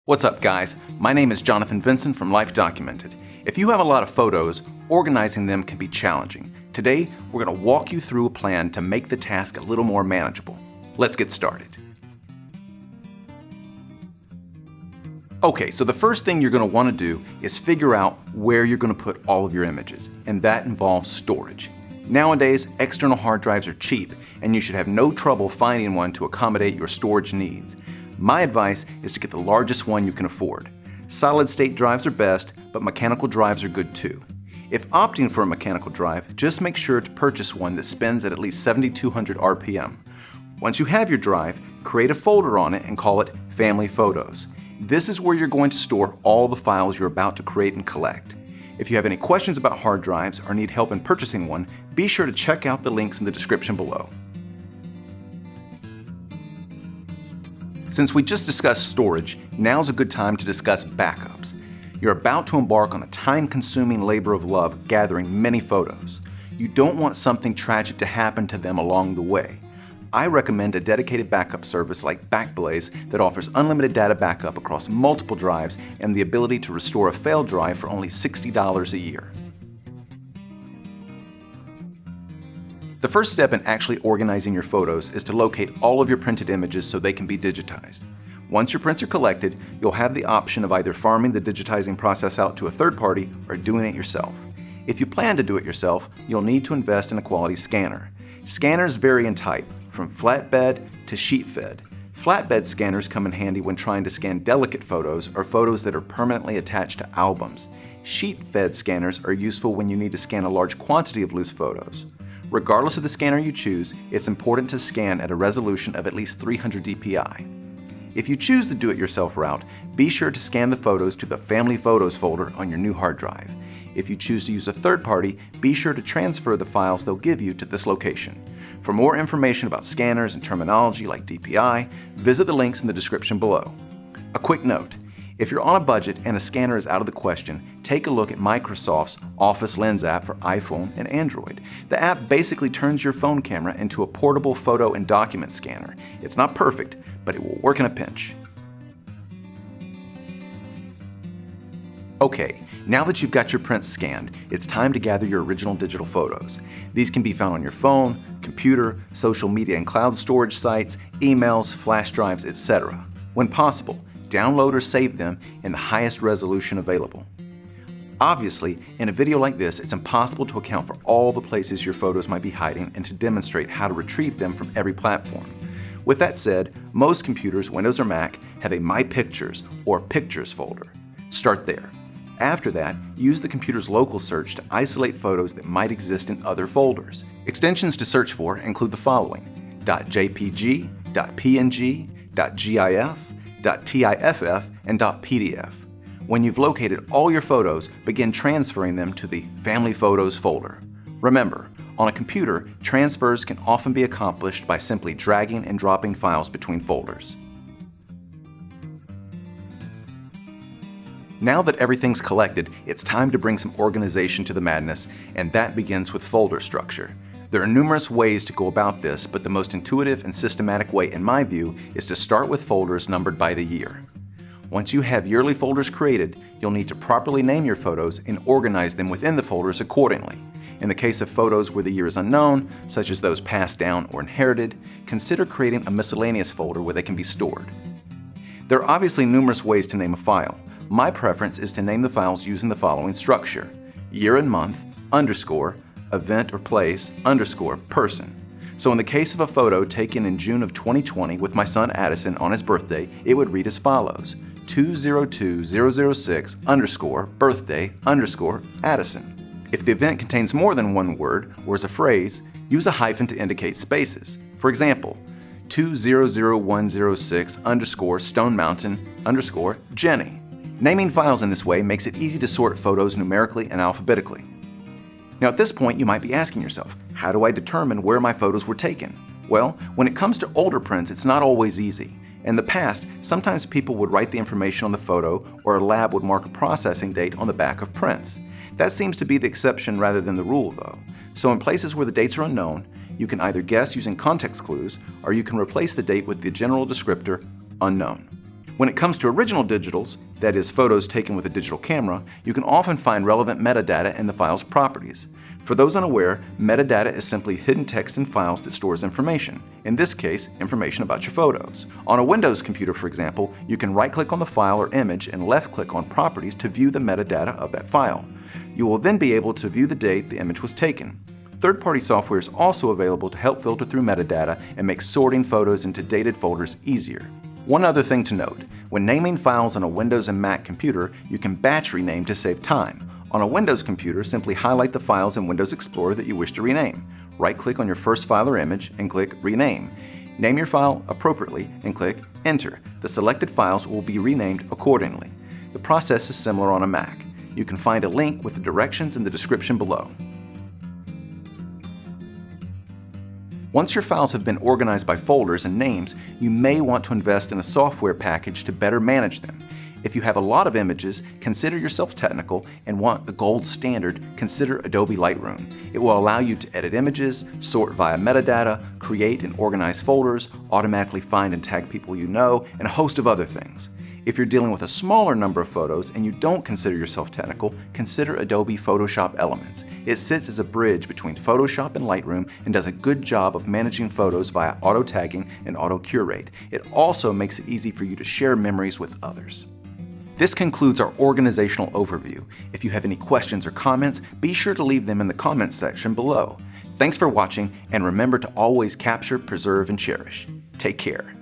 What's up, guys? My name is Jonathan Vinson from Life Documented. If you have a lot of photos, organizing them can be challenging. Today, we're going to walk you through a plan to make the task a little more manageable. Let's get started. Okay, so the first thing you're going to want to do is figure out where you're going to put all of your images, and that involves storage. Nowadays, external hard drives are cheap, and you should have no trouble finding one to accommodate your storage needs. My advice is to get the largest one you can afford. Solid-state drives are best, but mechanical drives are good too. If opting for a mechanical drive, just make sure to purchase one that spins at least 7,200 RPM. Once you have your drive, create a folder on it and call it Family Photos. This is where you're going to store all the files you're about to create and collect. If you have any questions about hard drives or need help in purchasing one, be sure to check out the links in the description below. Since we just discussed storage, now's a good time to discuss backups. You're about to embark on a time-consuming labor of love gathering many photos. You don't want something tragic to happen to them along the way. I recommend a dedicated backup service like BackBlaze that offers unlimited data backup across multiple drives and the ability to restore a failed drive for only $60 a year. The first step in actually organizing your photos is to locate all of your printed images so they can be digitized. Once your prints are collected, you'll have the option of either farming the digitizing process out to a third party or doing it yourself. If you plan to do it yourself, you'll need to invest in a quality scanner. Scanners vary in type, from flatbed to sheet-fed. Flatbed scanners come in handy when trying to scan delicate photos or photos that are permanently attached to albums. Sheet-fed scanners are useful when you need to scan a large quantity of loose photos. Regardless of the scanner you choose, it's important to scan at a resolution of at least 300 dpi. If you choose the do-it-yourself route, be sure to scan the photos to the Family Photos folder on your new hard drive. If you choose to use a third party, be sure to transfer the files they'll give you to this location. For more information about scanners and terminology like DPI, visit the links in the description below. A quick note. If you're on a budget and a scanner is out of the question, take a look at Microsoft's Office Lens app for iPhone and Android. The app basically turns your phone camera into a portable photo and document scanner. It's not perfect, but it will work in a pinch. Okay, now that you've got your prints scanned, it's time to gather your original digital photos. These can be found on your phone, computer, social media and cloud storage sites, emails, flash drives, etc. When possible, download or save them in the highest resolution available. Obviously, in a video like this, it's impossible to account for all the places your photos might be hiding and to demonstrate how to retrieve them from every platform. With that said, most computers, Windows or Mac, have a My Pictures or Pictures folder. Start there. After that, use the computer's local search to isolate photos that might exist in other folders. Extensions to search for include the following: .jpg, .png, .gif, .tiff, and .pdf. When you've located all your photos, begin transferring them to the Family Photos folder. Remember, on a computer, transfers can often be accomplished by simply dragging and dropping files between folders. Now that everything's collected, it's time to bring some organization to the madness, and that begins with folder structure. There are numerous ways to go about this, but the most intuitive and systematic way, in my view, is to start with folders numbered by the year. Once you have yearly folders created, you'll need to properly name your photos and organize them within the folders accordingly. In the case of photos where the year is unknown, such as those passed down or inherited, consider creating a miscellaneous folder where they can be stored. There are obviously numerous ways to name a file. My preference is to name the files using the following structure: year and month, _, event or place, _ person. So in the case of a photo taken in June of 2020 with my son Addison on his birthday, it would read as follows: 202006 _ birthday _ Addison. If the event contains more than one word or is a phrase, use a hyphen to indicate spaces. For example, 200106 _ Stone Mountain _ Jenny. Naming files in this way makes it easy to sort photos numerically and alphabetically. Now at this point you might be asking yourself, how do I determine where my photos were taken? Well, when it comes to older prints, it's not always easy. In the past, sometimes people would write the information on the photo, or a lab would mark a processing date on the back of prints. That seems to be the exception rather than the rule though. So in places where the dates are unknown, you can either guess using context clues, or you can replace the date with the general descriptor unknown. When it comes to original digitals, that is, photos taken with a digital camera, you can often find relevant metadata in the file's properties. For those unaware, metadata is simply hidden text in files that stores information, in this case, information about your photos. On a Windows computer, for example, you can right-click on the file or image and left-click on Properties to view the metadata of that file. You will then be able to view the date the image was taken. Third-party software is also available to help filter through metadata and make sorting photos into dated folders easier. One other thing to note, when naming files on a Windows and Mac computer, you can batch rename to save time. On a Windows computer, simply highlight the files in Windows Explorer that you wish to rename. Right-click on your first file or image and click Rename. Name your file appropriately and click Enter. The selected files will be renamed accordingly. The process is similar on a Mac. You can find a link with the directions in the description below. Once your files have been organized by folders and names, you may want to invest in a software package to better manage them. If you have a lot of images, consider yourself technical and want the gold standard, consider Adobe Lightroom. It will allow you to edit images, sort via metadata, create and organize folders, automatically find and tag people you know, and a host of other things. If you're dealing with a smaller number of photos and you don't consider yourself technical, consider Adobe Photoshop Elements. It sits as a bridge between Photoshop and Lightroom and does a good job of managing photos via auto-tagging and auto-curate. It also makes it easy for you to share memories with others. This concludes our organizational overview. If you have any questions or comments, be sure to leave them in the comments section below. Thanks for watching, and remember to always capture, preserve, and cherish. Take care.